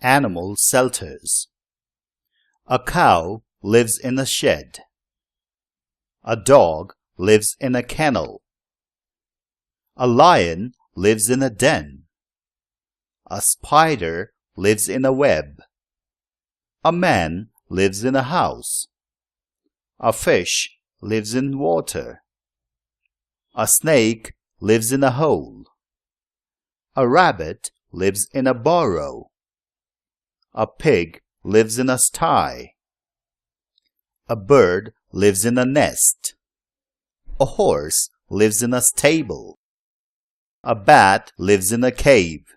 animal shelters. A cow lives in a shed. A dog lives in a kennel. A lion lives in a den. A spider lives in a web. A man lives in a house. A fish lives in water. A snake lives in a hole. A rabbit lives in a burrow. A pig lives in a sty. A bird lives in a nest. A horse lives in a stable. A bat lives in a cave.